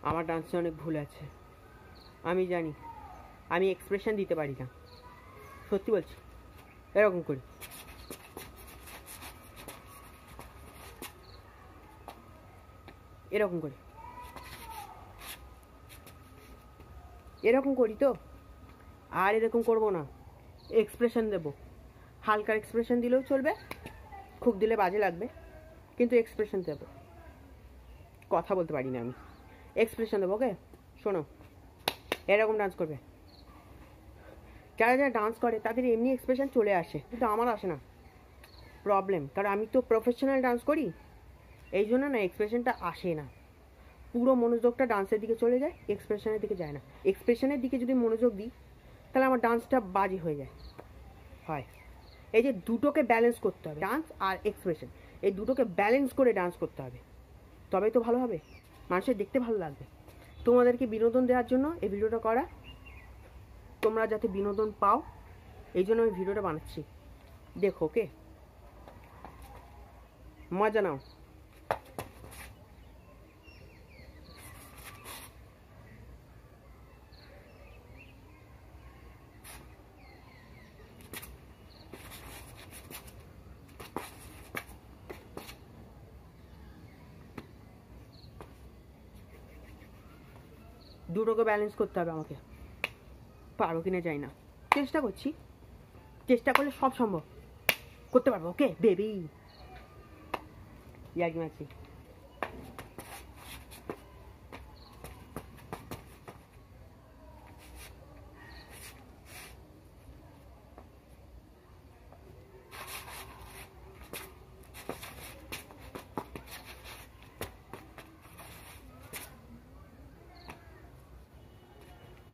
আমার ডান্সে অনেক ভুল আছে, আমি জানি। আমি এক্সপ্রেশন দিতে পারি না, সত্যি বলছি। এরকম করি, এরকম করি, এরকম করি তো, আর এরকম করবো না। এক্সপ্রেশন দেবো, হালকা এক্সপ্রেশন দিলেও চলবে, খুব দিলে বাজে লাগবে, কিন্তু এক্সপ্রেশন দেবো। কথা বলতে পারি না আমি, এক্সপ্রেশন দেবো। ওকে, শোনো, এরকম ডান্স করবে। যারা যারা ডান্স করে তাদের এমনি এক্সপ্রেশন চলে আসে, কিন্তু আমার আসে না। প্রবলেম, কারণ আমি তো প্রফেশনাল ডান্স করি, এই জন্য না এক্সপ্রেশনটা আসে না। পুরো মনোযোগটা ডান্সের দিকে চলে যায়, এক্সপ্রেশনের দিকে যায় না। এক্সপ্রেশনের দিকে যদি মনোযোগ দিই তাহলে আমার ডান্সটা বাজে হয়ে যায়। হয়, এই যে দুটোকে ব্যালেন্স করতে হবে, ডান্স আর এক্সপ্রেশন, এই দুটোকে ব্যালেন্স করে ডান্স করতে হবে, তবেই তো ভালো হবে, মানুষের দেখতে ভালো লাগবে। তোমাদেরকে বিনোদন দেওয়ার জন্য এই ভিডিওটা করা, তোমরা যাতে বিনোদন পাও এই জন্য আমি ভিডিওটা বানাচ্ছি। দেখো, ওকে, মজা নাও। দুটোকে ব্যালেন্স করতে হবে আমাকে, পারবো কিনা জানি না, চেষ্টা করছি। চেষ্টা করলে সব সম্ভব, করতে পারবো। ওকে বেবি, ইয়ার্কি মারছি।